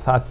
7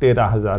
13,000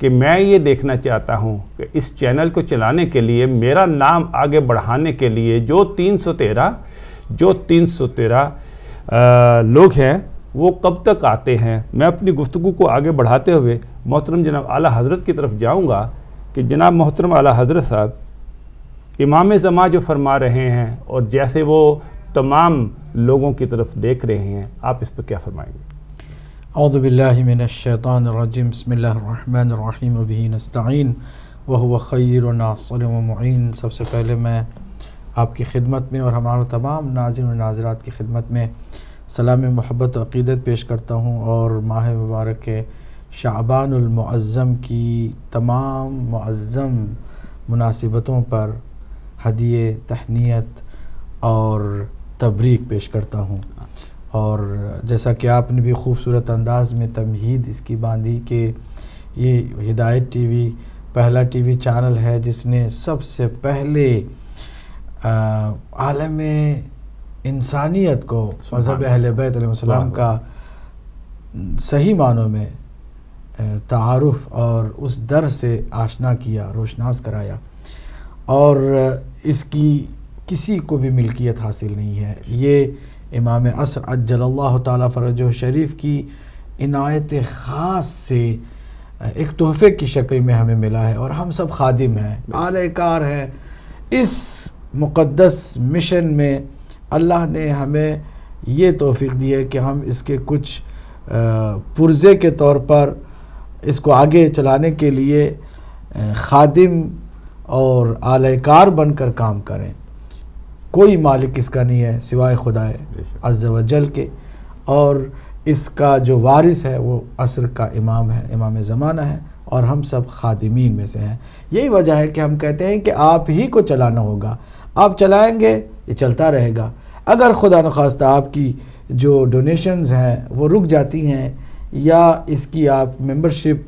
کہ میں یہ دیکھنا چاہتا ہوں کہ اس چینل کو چلانے کے لیے میرا نام آگے بڑھانے کے لیے جو 313 لوگ ہیں وہ کب تک آتے ہیں. میں اپنی گفتگو کو آگے بڑھاتے ہوئے محترم جناب اعلیٰ حضرت کی طرف جاؤں گا کہ جناب محترم اعلیٰ حضرت صاحب امام زمان جو فرما رہے ہیں اور جیسے وہ تمام لوگوں کی طرف دیکھ رہے ہیں، آپ اس پر کیا فرمائیں گے؟ اعوذ باللہ من الشیطان الرجیم، بسم اللہ الرحمن الرحیم وبہ نستعین وہو خیر ناصر و معین. سب سے پہلے میں آپ کی خدمت میں اور ہمارے تمام ناظرین و ناظرات کی خدمت میں سلام محبت و عقیدت پیش کرتا ہوں، اور ماہ مبارک شعبان المعظم کی تمام معظم مناسبتوں پر ہدیے تہنیت اور تبریک پیش کرتا ہوں. اور جیسا کہ آپ نے بھی خوبصورت انداز میں تمہید اس کی باندھی کہ یہ ہدایت ٹی وی پہلا ٹی وی چینل ہے جس نے سب سے پہلے عالم انسانیت کو مذہب اہل بیت علیہ السلام کا صحیح معنوں میں تعارف اور اس در سے آشنا کیا، روشناس کرایا. اور اس کی کسی کو بھی ملکیت حاصل نہیں ہے. یہ امام عصر عجل اللہ تعالیٰ فرجہ شریف کی عنایت خاص سے ایک تحفے کی شکل میں ہمیں ملا ہے، اور ہم سب خادم ہیں، اعلی کار ہیں. اس مقدس مشن میں اللہ نے ہمیں یہ توفیق دی ہے کہ ہم اس کے کچھ پرزے کے طور پر اس کو آگے چلانے کے لیے خادم اور اعلی کار بن کر کام کریں. کوئی مالک اس کا نہیں ہے سوائے خدا عز و جل کے، اور اس کا جو وارث ہے وہ عصر کا امام ہے، امام زمانہ ہے، اور ہم سب خادمین میں سے ہیں. یہی وجہ ہے کہ ہم کہتے ہیں کہ آپ ہی کو چلانا ہوگا. آپ چلائیں گے یہ چلتا رہے گا. اگر خدا نخواستہ آپ کی جو ڈونیشنز ہیں وہ رک جاتی ہیں یا اس کی آپ ممبرشپ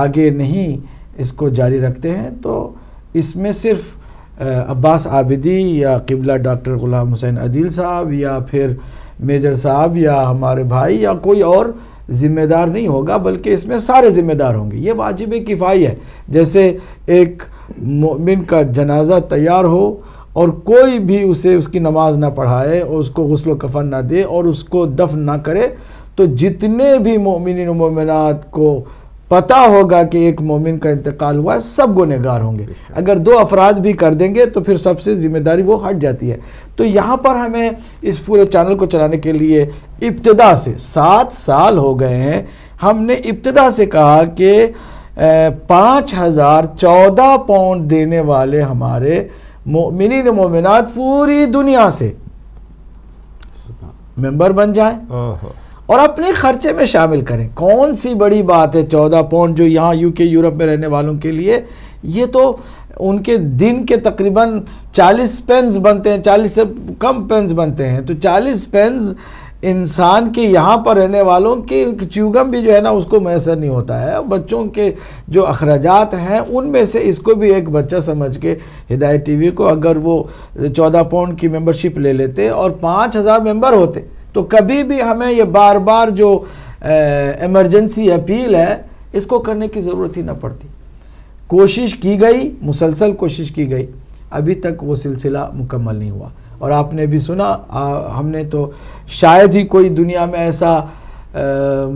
آگے نہیں اس کو جاری رکھتے ہیں، تو اس میں صرف عباس عابدی یا قبلہ ڈاکٹر غلام حسین عدیل صاحب یا پھر میجر صاحب یا ہمارے بھائی یا کوئی اور ذمہ دار نہیں ہوگا، بلکہ اس میں سارے ذمہ دار ہوں گے. یہ واجب کفائی ہے. جیسے ایک مومن کا جنازہ تیار ہو اور کوئی بھی اسے اس کی نماز نہ پڑھائے اور اس کو غسل و کفن نہ دے اور اس کو دفن نہ کرے، تو جتنے بھی مومنین و مومنات کو پتہ ہوگا کہ ایک مومن کا انتقال ہوا ہے سب گنہگار ہوں گے. اگر 2 افراد بھی کر دیں گے تو پھر سب سے ذمہ داری وہ ہٹ جاتی ہے. تو یہاں پر ہمیں اس پورے چینل کو چلانے کے لیے ابتدا سے 7 سال ہو گئے ہیں. ہم نے ابتدا سے کہا کہ 5014 پاؤنڈ دینے والے ہمارے مومنین و مومنات پوری دنیا سے ممبر بن جائیں اور اپنے خرچے میں شامل کریں. کون سی بڑی بات ہے 14 پاؤنڈ جو یہاں UK یورپ میں رہنے والوں کے لیے؟ یہ تو ان کے دن کے تقریباً 40 پینز بنتے ہیں، 40 سے کم پینز بنتے ہیں. تو 40 پینز انسان کے یہاں پر رہنے والوں کے چیوگم بھی جو ہے نا اس کو میسر نہیں ہوتا ہے. بچوں کے جو اخراجات ہیں ان میں سے اس کو بھی ایک بچہ سمجھ کے ہدایت ٹی وی کو اگر وہ 14 پاؤنڈ کی ممبرشپ لے لیتے اور 5000 ممبر ہوتے تو کبھی بھی ہمیں یہ بار بار جو ایمرجنسی اپیل ہے اس کو کرنے کی ضرورت ہی نہ پڑتی. کوشش کی گئی، مسلسل کوشش کی گئی، ابھی تک وہ سلسلہ مکمل نہیں ہوا. اور آپ نے بھی سنا، ہم نے تو شاید ہی کوئی دنیا میں ایسا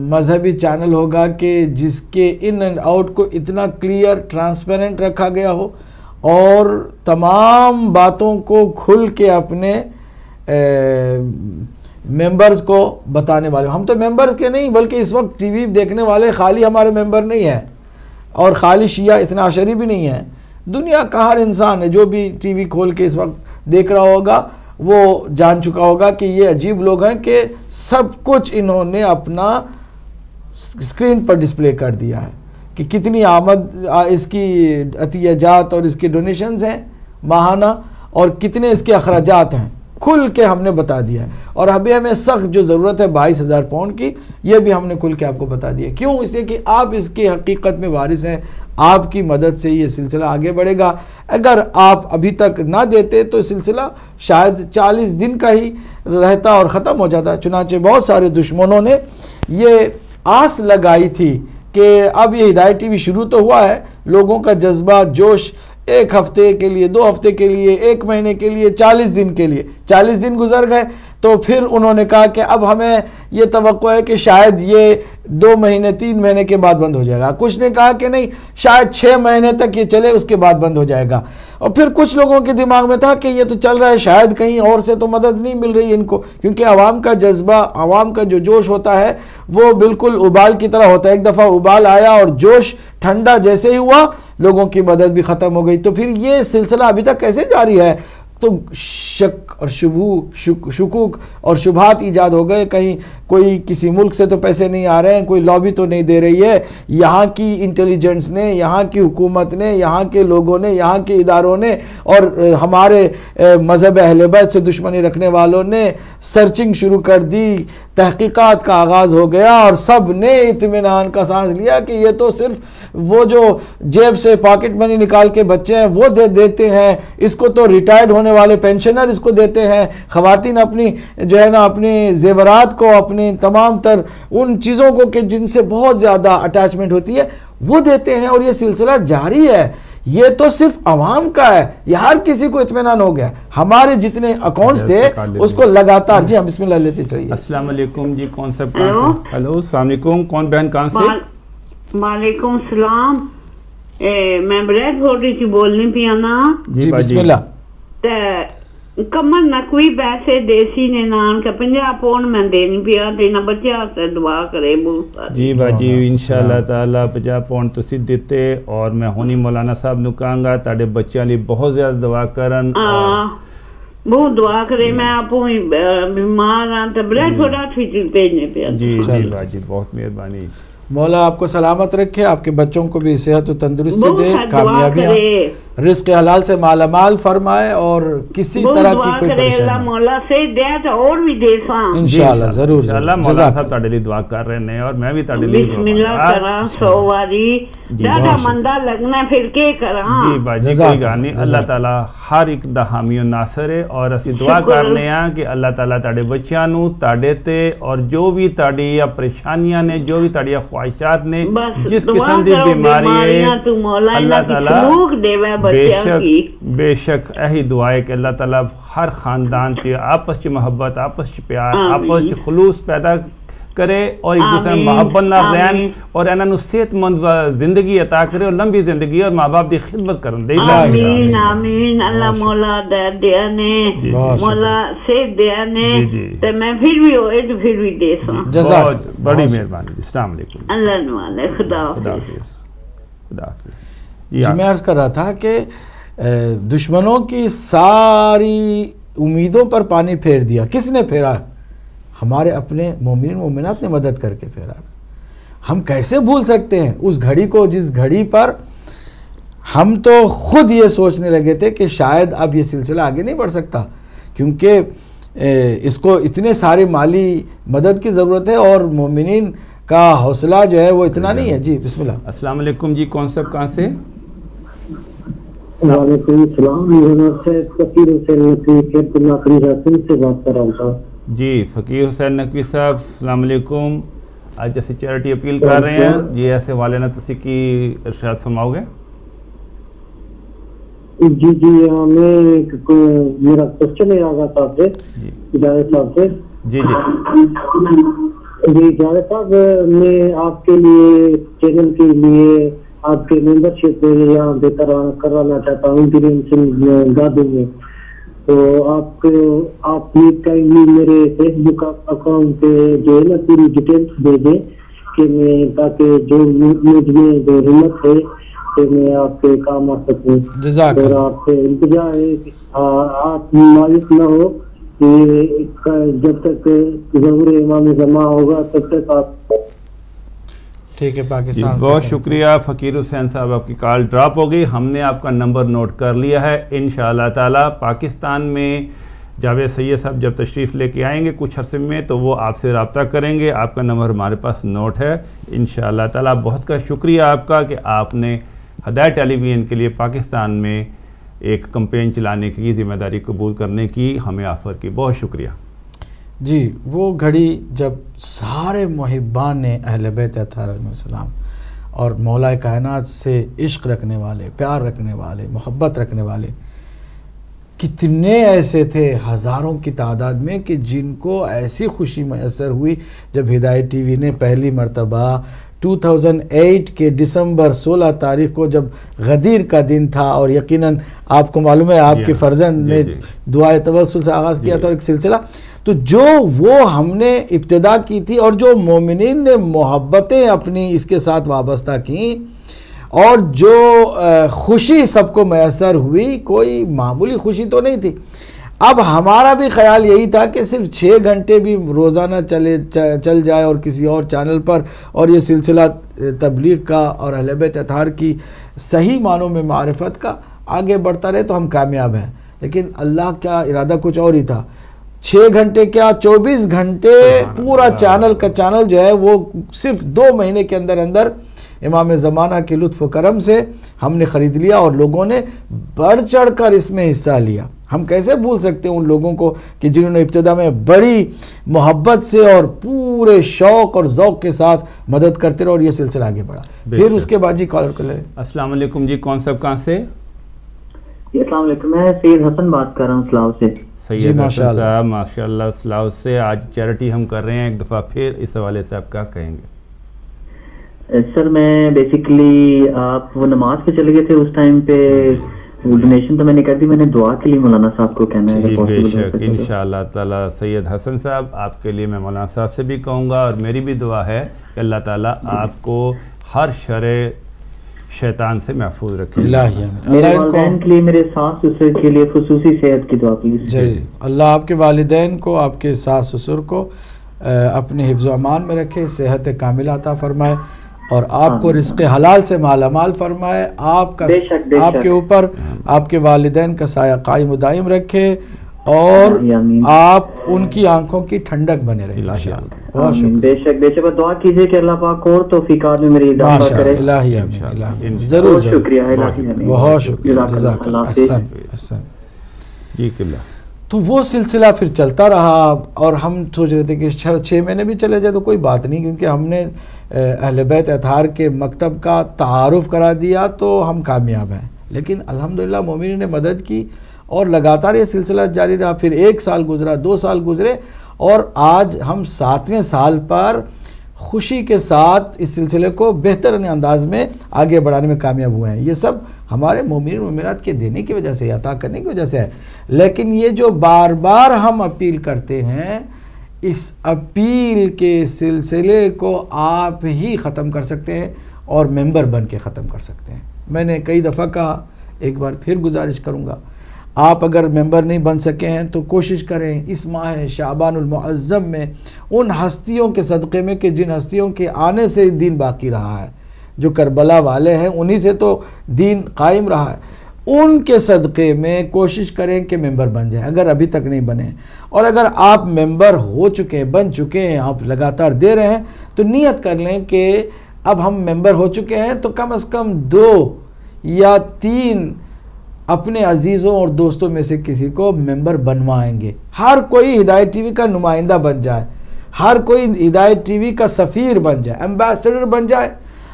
مذہبی چینل ہوگا کہ جس کے ان اینڈ آؤٹ کو اتنا کلیئر ٹرانسپیرنٹ رکھا گیا ہو اور تمام باتوں کو کھل کے اپنے ممبرز کو بتانے والے. ہم تو ممبرز کے نہیں بلکہ اس وقت ٹی وی دیکھنے والے خالی ہمارے ممبر نہیں ہیں اور خالی شیعہ اثنا عشری بھی نہیں ہیں. دنیا کا ہر انسان ہے جو بھی ٹی وی کھول کے اس وقت دیکھ رہا ہوگا وہ جان چکا ہوگا کہ یہ عجیب لوگ ہیں کہ سب کچھ انہوں نے اپنا اسکرین پر ڈسپلے کر دیا ہے کہ کتنی آمد اس کی عطیہ جات اور اس کے ڈونیشنز ہیں ماہانہ اور کتنے اس کے اخراجات ہیں، کھل کے ہم نے بتا دیا ہے. اور ابھی ہمیں سخت جو ضرورت ہے 22,000 پاؤنڈ کی، یہ بھی ہم نے کھل کے آپ کو بتا دیا. کیوں؟ اس لیے کہ آپ اس کی حقیقت میں وارث ہیں. آپ کی مدد سے یہ سلسلہ آگے بڑھے گا. اگر آپ ابھی تک نہ دیتے تو سلسلہ شاید 40 دن کا ہی رہتا اور ختم ہو جاتا. چنانچہ بہت سارے دشمنوں نے یہ آس لگائی تھی کہ اب یہ ہدایت ٹی وی شروع تو ہوا ہے، لوگوں کا جذبہ جوش ایک ہفتے کے لیے، 2 ہفتے کے لیے، 1 مہینے کے لیے، 40 دن کے لیے، 40 دن گزر گئے تو پھر انہوں نے کہا کہ اب ہمیں یہ توقع ہے کہ شاید یہ 2 مہینے 3 مہینے کے بعد بند ہو جائے گا، کچھ نے کہا کہ نہیں شاید 6 مہینے تک یہ چلے اس کے بعد بند ہو جائے گا، اور پھر کچھ لوگوں کے دماغ میں تھا کہ یہ تو چل رہا ہے شاید کہیں اور سے تو مدد نہیں مل رہی ان کو، کیونکہ عوام کا جذبہ، عوام کا جو جوش ہوتا ہے وہ بالکل ابال کی طرح ہوتا ہے، ایک دفعہ ابال آیا اور جوش ٹھنڈا جیسے ہی ہوا لوگوں کی مدد بھی ختم ہو گئی، تو پھر یہ سلسلہ ابھی تک کیسے جاری ہے؟ تو شک اور شکوک اور شبہات ایجاد ہو گئے، کہیں کوئی کسی ملک سے تو پیسے نہیں آ رہے ہیں، کوئی لابی تو نہیں دے رہی ہے، یہاں کی انٹیلیجنس نے، یہاں کی حکومت نے، یہاں کے لوگوں نے، یہاں کے اداروں نے اور ہمارے مذہب اہل بیت سے دشمنی رکھنے والوں نے سرچنگ شروع کر دی، تحقیقات کا آغاز ہو گیا اور سب نے اطمینان کا سانس لیا کہ یہ تو صرف وہ جو جیب سے پاکٹ منی نکال کے بچے ہیں وہ دیتے ہیں، اس کو تو ریٹائرڈ ہونے والے پینشنر اس کو دیتے ہیں، خواتین اپنی جو ہے نا اپنی زیورات کو، اپنی تمام تر ان چیزوں کو کہ جن سے بہت زیادہ اٹیچمنٹ ہوتی ہے وہ دیتے ہیں، اور یہ سلسلہ جاری ہے، یہ تو صرف عوام کا ہے، یہ ہر کسی کو اطمینان ہو گیا، ہمارے جتنے اکاؤنٹس تھے اس کو لگاتار جی ہم بسم اللہ لیتے چلیے۔ السلام علیکم جی، کون سا کہاں سے؟ ہلو السلام علیکم، کون بہن کہاں سے؟ وعلیکم السلام، میں بریڈ بول رہی تھی، بولنی پیا نا جی بسم اللہ۔ کمر نقوی پیسے دیسی نے نان کا 50 پاؤنڈ میں دینی پیا تینا بچہ سے دعا کرے بہت جی باجی انشاءاللہ تعالی 50 پاؤنڈ تسی دیتے، اور میں ہونی مولانا صاحب نو کہاں گا تاڑے بچیاں لی بہت زیادہ دعا کرن، بہت دعا کرے، میں آپ بیمار ہاں تو بریڈ تھوڑا بھیجنے پیا۔ جی جی باجی بہت مہربانی، مولا آپ کو سلامت رکھے، آپ کے بچوں کو بھی صحت و تندرستی دے، کامیابیاں، رزق حلال سے مالا مال فرمائے، اور کسی طرح کی کوئی پریشانی اللہ مولا سے دے تو اور بھی دے ساں انشاءاللہ ضرور۔ انشاءاللہ مولانا صاحب تاڑے لی دعا کر رہے ہیں اور میں بھی تاڑے لی بسم اللہ کرا سواری زیادہ مندہ لگنا پھر کے کرا۔ جی باجی کوئی گانی، اللہ تعالیٰ ہر ایک دا حامی و ناصر ہے، اور اسی دعا کرنے ہیں کہ اللہ تعالیٰ تاڑے بچیاں نو تاڑے تے اور جو بھی تاڑی یا پریشانیاں نے، جو بھی تاڑی خواہشات نے، جس قسم دی بیماری ہے اللہ تعالیٰ بے شک یہی دعا ہے کہ اللہ تعالیٰ ہر خاندان چ آپس چ محبت، آپس چ پیار، آپس چ خلوص پیدا کرے اور ایک دوسرے میں محبت نہ رہن، اور انہاں نو صحت مند زندگی عطا کرے اور لمبی زندگی اور ماں باپ دی خدمت کرن دے۔ آمین آمین، اللہ مولا دیا نے، مولا صحت دیا نے، تو میں پھر بھی ہوئے تو پھر بھی دے ساں۔ بہت بڑی مہربانی، السلام علیکم، اللہ نوالے، خدا حافظ۔ جی میں عرض کر رہا تھا کہ دشمنوں کی ساری امیدوں پر پانی پھیر دیا، کس نے پھیرا؟ ہمارے اپنے مومنین مومنات نے مدد کر کے پھیرا۔ ہم کیسے بھول سکتے ہیں اس گھڑی کو جس گھڑی پر ہم تو خود یہ سوچنے لگے تھے کہ شاید اب یہ سلسلہ آگے نہیں بڑھ سکتا، کیونکہ اس کو اتنے سارے مالی مدد کی ضرورت ہے اور مومنین کا حوصلہ جو ہے وہ اتنا نہیں ہے۔ جی بسم اللہ۔ السلام علیکم جی، کون صاحب کہاں سے؟ وعلیکم السلام، فقیر حسین نقوی سے بات کر رہا تھا۔ جی فقیر حسین نقوی صاحب السلام علیکم، آج جیسے چیریٹی اپیل کر رہے ہیں جی، ایسے والے نا تسی کی ارشاد فرماؤ گے؟ جی جی میں میرا کوشچن ہے آگا صاحب سے، جاوید صاحب سے۔ جی جی جی جاوید صاحب، میں آپ کے لیے چینل کے لیے آپ کے ممبرشپ یہاں پہ کروانا چاہتا ہوں گادو میں، تو آپ کائنڈلی میرے فیس بک اکاؤنٹ پہ جو ہے نا پوری ڈیٹیلس دے دیں کہ میں تاکہ جو مجھ میں جو ہمت ہے کہ میں آپ کے کام آ سکوں، اور آپ سے التجا ہے کہ آپ مایوس نہ ہو کہ جب تک ظہور امام زمان ہوگا تب تک آپ ٹھیک ہے۔ پاکستان بہت شکریہ فقیر حسین صاحب، آپ کی کال ڈراپ ہو گئی، ہم نے آپ کا نمبر نوٹ کر لیا ہے۔ انشاءاللہ تعالی پاکستان میں جاوید سید صاحب جب تشریف لے کے آئیں گے کچھ عرصے میں تو وہ آپ سے رابطہ کریں گے، آپ کا نمبر ہمارے پاس نوٹ ہے انشاءاللہ تعالی۔ بہت کا شکریہ آپ کا کہ آپ نے ہدایت ٹیلی ویژن کے لیے پاکستان میں ایک کمپین چلانے کی ذمہ داری قبول کرنے کی ہمیں آفر کی، بہت شکریہ۔ جی وہ گھڑی جب سارے محبان نے اہل بیت اطہار علیہ السلام اور مولا کائنات سے عشق رکھنے والے، پیار رکھنے والے، محبت رکھنے والے کتنے ایسے تھے ہزاروں کی تعداد میں کہ جن کو ایسی خوشی میسر ہوئی جب ہدایت ٹی وی نے پہلی مرتبہ 2008 کے دسمبر 16 تاریخ کو جب غدیر کا دن تھا، اور یقیناً آپ کو معلوم ہے آپ کے فرزند نے دعائے توسل سے آغاز کیا تھا اور ایک سلسلہ، تو جو وہ ہم نے ابتدا کی تھی اور جو مومنین نے محبتیں اپنی اس کے ساتھ وابستہ کیں اور جو خوشی سب کو میسر ہوئی، کوئی معمولی خوشی تو نہیں تھی۔ اب ہمارا بھی خیال یہی تھا کہ صرف 6 گھنٹے بھی روزانہ چل جائے اور کسی اور چینل پر، اور یہ سلسلہ تبلیغ کا اور اہل بیت اطہار کی صحیح معنوں میں معرفت کا آگے بڑھتا رہے تو ہم کامیاب ہیں، لیکن اللہ کا ارادہ کچھ اور ہی تھا۔ 6 گھنٹے کیا 24 گھنٹے پورا چینل کا چینل جو ہے وہ صرف 2 مہینے کے اندر اندر امام زمانہ کے لطف و کرم سے ہم نے خرید لیا، اور لوگوں نے بڑھ چڑھ کر اس میں حصہ لیا۔ ہم کیسے بھول سکتے ہیں ان لوگوں کو کہ جنہوں نے ابتدا میں بڑی محبت سے اور پورے شوق اور ذوق کے ساتھ مدد کرتے رہے اور یہ سلسلہ آگے بڑھا۔ پھر اس کے بعد جی کالر کو لے۔ السلام علیکم جی، کون صاحب کہاں سے؟ السلام علیکم، میں سید حسن بات کر رہا ہوں سلاؤ سے۔ سید حسن صاحب ماشاءاللہ سلاؤ سے آج چیریٹی ہم کر رہے ہیں، ایک دفعہ پھر اس حوالے سے آپ کیا کہیں گے؟ سر میں بیسیکلی آپ وہ نماز پہ چلے گئے تھے اس ٹائم پہ، وہ ڈونیشن تو میں نے کر دی، میں نے دعا کے لیے مولانا صاحب کو کہنا ہے۔ بے شک انشاءاللہ تعالیٰ سید حسن صاحب آپ کے لیے میں مولانا صاحب سے بھی کہوں گا، اور میری بھی دعا ہے کہ اللہ تعالیٰ آپ کو ہر شر شیطان سے محفوظ رکھے۔ میرے والدین کے لیے، میرے ساس سسر کے لیے خصوصی صحت کی دعا پلیز۔ جی اللہ آپ کے والدین کو، آپ کے ساس سسر کو اپنے حفظ و امان میں رکھے، صحت کاملہ عطا فرمائے، اور آپ کو رزق حلال سے مالا مال فرمائے، آپ کے اوپر آپ کے والدین کا سایہ قائم و دائم رکھے، اور آپ ان کی آنکھوں کی ٹھنڈک بنے رہے انشاءاللہ۔ بہت شکریہ، بے شک بے شک دعا کیجئے کہ اللہ پاک اور توفیقات میں میری اضافہ کرے۔ الہی آمین، الہی ضرور، شکریہ الہی آمین، بہت شکریہ، جزاک اللہ، احسن جی کلّہ۔ تو وہ سلسلہ پھر چلتا رہا، اور ہم سوچ رہے تھے کہ 6 مہینے بھی چلے جائے تو کوئی بات نہیں، کیونکہ ہم نے اہل بیت اطہار کے مکتب کا تعارف کرا دیا تو ہم کامیاب ہیں۔ لیکن الحمدللہ مومنین نے مدد کی اور لگاتار یہ سلسلہ جاری رہا۔ پھر 1 سال گزرا، 2 سال گزرے، اور آج ہم 7ویں سال پر خوشی کے ساتھ اس سلسلے کو بہترین انداز میں آگے بڑھانے میں کامیاب ہوئے ہیں۔ یہ سب ہمارے مومنین و مومنات کے دینے کی وجہ سے، عطا کرنے کی وجہ سے ہے۔ لیکن یہ جو بار بار ہم اپیل کرتے ہیں، اس اپیل کے سلسلے کو آپ ہی ختم کر سکتے ہیں اور ممبر بن کے ختم کر سکتے ہیں۔ میں نے کئی دفعہ کہا، ایک بار پھر گزارش کروں گا، آپ اگر ممبر نہیں بن سکے ہیں تو کوشش کریں اس ماہ شعبان المعظم میں ان ہستیوں کے صدقے میں کہ جن ہستیوں کے آنے سے دین باقی رہا ہے، جو کربلا والے ہیں انہی سے تو دین قائم رہا ہے، ان کے صدقے میں کوشش کریں کہ ممبر بن جائیں اگر ابھی تک نہیں بنے۔ اور اگر آپ ممبر ہو چکے ہیں، بن چکے ہیں، آپ لگاتار دے رہے ہیں، تو نیت کر لیں کہ اب ہم ممبر ہو چکے ہیں تو کم از کم 2 یا 3 اپنے عزیزوں اور دوستوں میں سے کسی کو ممبر بنوائیں گے۔ ہر کوئی ہدایت ٹی وی کا نمائندہ بن جائے، ہر کوئی ہدایت ٹی وی کا سفیر بن جائے، ایمبیسڈر بن جائے،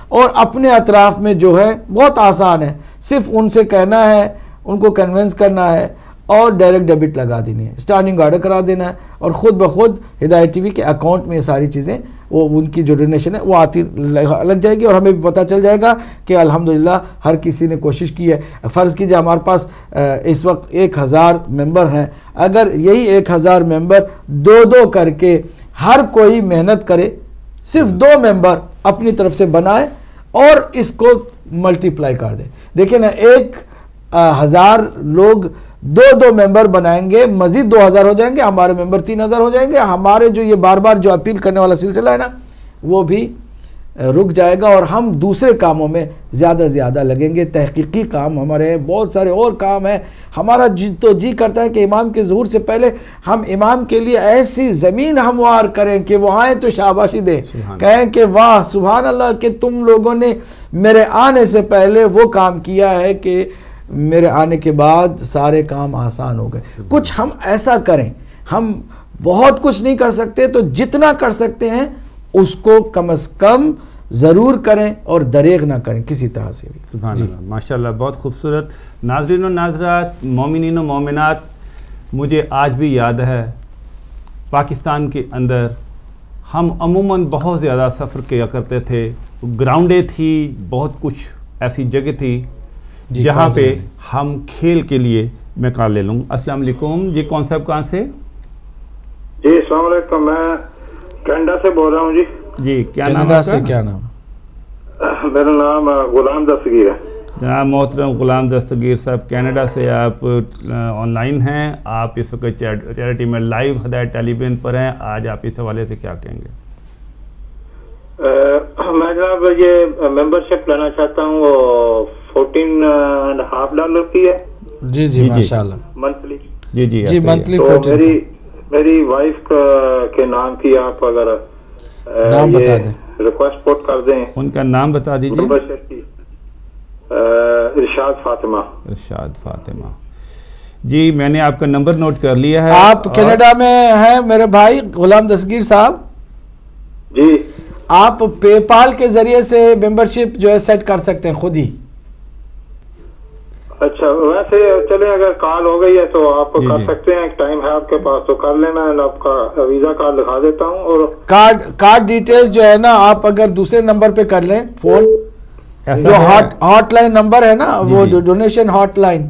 اور اپنے اطراف میں جو ہے بہت آسان ہے، صرف ان سے کہنا ہے، ان کو کنونس کرنا ہے اور ڈائریکٹ ڈیبٹ لگا دینی ہے، اسٹینڈنگ آرڈر کرا دینا ہے، اور خود بخود ہدایت ٹی وی کے اکاؤنٹ میں یہ ساری چیزیں، وہ ان کی جو ڈونیشن ہے وہ آتی لگ جائے گی، اور ہمیں بھی پتہ چل جائے گا کہ الحمدللہ ہر کسی نے کوشش کی ہے۔ فرض کیجئے ہمارے پاس اس وقت 1000 ممبر ہیں، اگر یہی 1000 ممبر 2 کر کے ہر کوئی محنت کرے، صرف 2 ممبر اپنی طرف سے بنائے اور اس کو ملٹیپلائی کر دے، دیکھیں نا، 1000 لوگ 2 ممبر بنائیں گے، مزید 2000 ہو جائیں گے، ہمارے ممبر 3000 ہو جائیں گے، ہمارے جو یہ بار بار جو اپیل کرنے والا سلسلہ ہے نا وہ بھی رک جائے گا، اور ہم دوسرے کاموں میں زیادہ زیادہ لگیں گے۔ تحقیقی کام ہمارے ہیں، بہت سارے اور کام ہیں۔ ہمارا جی کرتا ہے کہ امام کے ظہور سے پہلے ہم امام کے لیے ایسی زمین ہموار کریں کہ وہ آئیں تو شاباشی دیں، کہیں کہ واہ سبحان اللہ کہ تم لوگوں نے میرے آنے سے پہلے وہ کام کیا ہے کہ میرے آنے کے بعد سارے کام آسان ہو گئے۔ کچھ ہم ایسا کریں، ہم بہت کچھ نہیں کر سکتے تو جتنا کر سکتے ہیں اس کو کم از کم ضرور کریں اور دریغ نہ کریں کسی طرح سے بھی. سبحان اللہ، ماشاءاللہ، بہت خوبصورت. ناظرین و ناظرات، مومنین و مومنات، مجھے آج بھی یاد ہے پاکستان کے اندر ہم عموماً بہت زیادہ سفر کیا کرتے تھے. گراؤنڈیں تھی، بہت کچھ ایسی جگہ تھی جہاں پہ ہم کھیل کے لیے، میں کال لے لوں. السلام علیکم جی، کون صاحب کہاں سے؟ جی السلام علیکم، میں کینیڈا سے بول رہا ہوں. جی جی، کیا نام ہے؟ کینیڈا سے کیا نام؟ میرا نام غلام دستگیر ہے. جناب محترم غلام دستگیر صاحب، کینیڈا سے آپ آن لائن ہیں. آپ اس وقت چیریٹی میں لائیو ہدایت ٹیلی ویژن پر ہیں. آج آپ اس حوالے سے کیا کہیں گے؟ میں جناب یہ ممبرشپ لینا چاہتا ہوں، وہ $14.50 کی ہے. جی جی ماشاءاللہ، منتھلی. جی جی جی منتھلی. تو میری وائف کے نام کی آپ اگر نام بتا دیں، ریکویسٹ پوٹ کر دیں. ان کا نام بتا دیجیے. ممبرشپ کی ارشاد فاطمہ. ارشاد فاطمہ. جی میں نے آپ کا نمبر نوٹ کر لیا ہے. آپ کینیڈا میں ہیں میرے بھائی غلام دستگیر صاحب؟ جی. آپ پے پال کے ذریعے سے ممبرشپ جو ہے سیٹ کر سکتے ہیں خود ہی. اچھا، ویسے چلیں اگر کال ہو گئی ہے تو آپ کر سکتے ہیں، ٹائم ہے آپ کے پاس تو کر لینا. آپ کا ویزا کارڈ لکھا دیتا ہوں. اور کارڈ ڈیٹیلز جو ہے نا آپ اگر دوسرے نمبر پہ کر لیں فون، جو ہاٹ لائن نمبر ہے نا وہ ڈونیشن ہاٹ لائن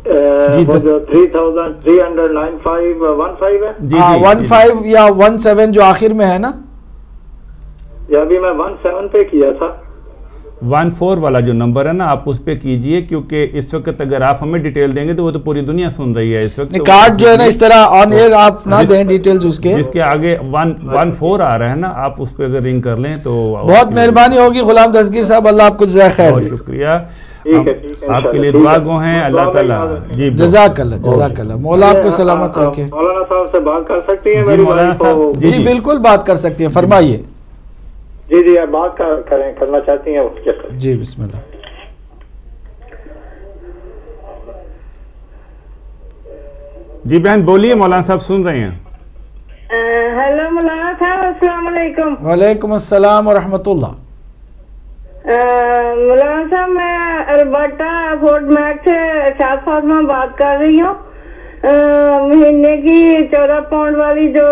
339515 ہے. 15 یا 17 جو آخر میں ہے نا. یہ ابھی میں 17 پہ کیا تھا. 14 والا جو نمبر ہے نا آپ اس پہ کیجئے، کیونکہ اس وقت اگر آپ ہمیں ڈیٹیل دیں گے تو وہ تو پوری دنیا سن رہی ہے اس وقت. کارڈ جو ہے نا اس طرح آن ایئر آپ نہ دیں ڈیٹیلز اس کے، جس کے آگے 14 آ رہا ہے نا، آپ اس پہ اگر رنگ کر لیں تو بہت مہربانی ہوگی. غلام دستگیر صاحب اللہ آپ کو جزائے خیر دے. بہت شکریہ، آپ کے لیے دعا گو ہیں. اللہ تعالیٰ جی جزاک اللہ، جزاک اللہ، مولا آپ کو سلامت رکھے. مولانا صاحب سے بات کر سکتی ہیں؟ جی مولانا صاحب، جی بالکل بات کر سکتی ہیں، فرمائیے. جی جی آپ بات کرنا چاہتی ہیں؟ جی بسم اللہ. جی بہن بولیے، مولانا صاحب سن رہے ہیں. ہیلو مولانا صاحب، السلام علیکم. وعلیکم السلام ورحمۃ اللہ. مولانا صاحب میں البرٹا فورٹ میک سے ارشاد فاطمہ بات کر رہی ہوں. مہینے کی 14 پاؤنڈ والی جو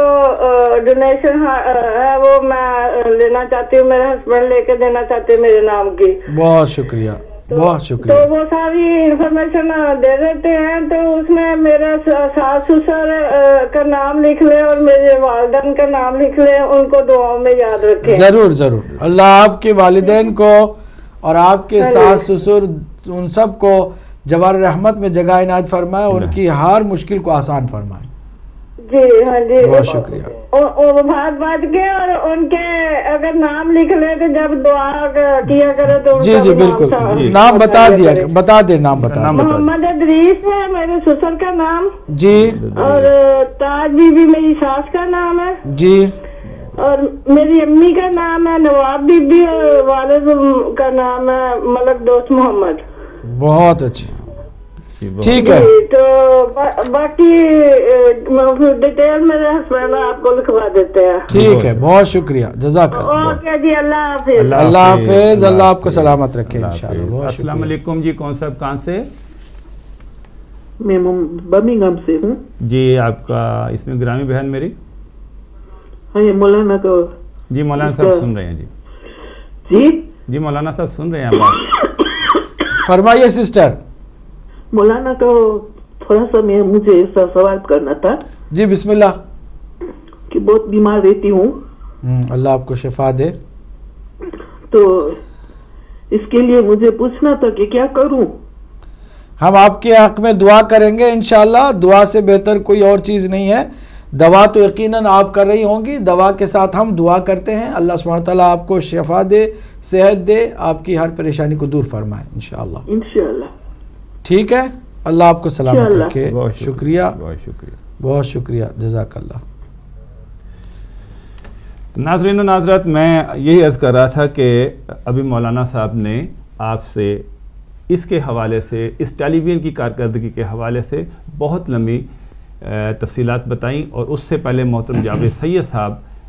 ڈونیشن ہے وہ میں لینا چاہتی ہوں. میرے ہسبینڈ لے کے دینا چاہتے ہیں میرے نام کی. بہت شکریہ، بہت شکریہ. تو وہ ساری انفارمیشن دے دیتے ہیں، تو اس میں میرے ساس سسر کا نام لکھ لیں اور میرے والدین کا نام لکھ لیں. ان کو دعاؤں میں یاد رکھیں. ضرور ضرور. اللہ آپ کے والدین کو اور آپ کے ساس سسر ان سب کو جوار رحمت میں جگہ عنایت فرمائے، ان کی ہر مشکل کو آسان فرمائے. جی ہاں جی بہت شکریہ. بات کے اور ان کے اگر نام لکھ لے تو جب دعا کیا کرے تو جی جی بالکل. نام بتا دیا، بتا دے نام بتا. محمد ادریس ہے میرے سسر کا نام. جی. اور تاج بی بی میری ساس کا نام ہے. جی. اور میری امی کا نام ہے نواب بی بی اور والد کا نام ہے ملک دوست محمد. بہت اچھی، ٹھیک ہے. تو باقی ڈیٹیل میرے ہسبینڈ آپ کو لکھوا دیتے ہیں. ٹھیک ہے، بہت شکریہ، جزاک اللہ. اوکے جی، اللہ حافظ. اللہ حافظ، اللہ آپ کو سلامت رکھے انشاءاللہ. السلام علیکم جی، کون صاحب کہاں سے؟ میں برمنگھم سے ہوں. جی آپ کا اس میں گرامی بہن میری. ہاں یہ مولانا کو. جی مولانا صاحب سن رہے ہیں. جی جی جی مولانا صاحب سن رہے ہیں آپ. فرمائیے سسٹر. مولانا کو تھوڑا سا مجھے سوال کرنا تھا. جی بسم اللہ. کہ بہت بیمار رہتی ہوں. اللہ آپ کو شفا دے. تو اس کے لیے مجھے پوچھنا تھا کہ کیا کروں. ہم آپ کے حق میں دعا کریں گے انشاءاللہ. دعا سے بہتر کوئی اور چیز نہیں ہے. دوا تو یقیناً آپ کر رہی ہوں گی، دوا کے ساتھ ہم دعا کرتے ہیں اللہ سبحانہ وتعالیٰ آپ کو شفا دے، صحت دے، آپ کی ہر پریشانی کو دور فرمائے انشاءاللہ. انشاءاللہ. ٹھیک ہے، اللہ آپ کو سلامت رکھے. شکریہ، بہت شکریہ، بہت شکریہ، جزاک اللہ. ناظرین و ناظرات، میں یہی عرض کر رہا تھا کہ ابھی مولانا صاحب نے آپ سے اس کے حوالے سے، اس ٹیلی ویژن کی کارکردگی کے حوالے سے بہت لمبی تفصیلات بتائیں، اور اس سے پہلے محترم جاوید سید صاحب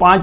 5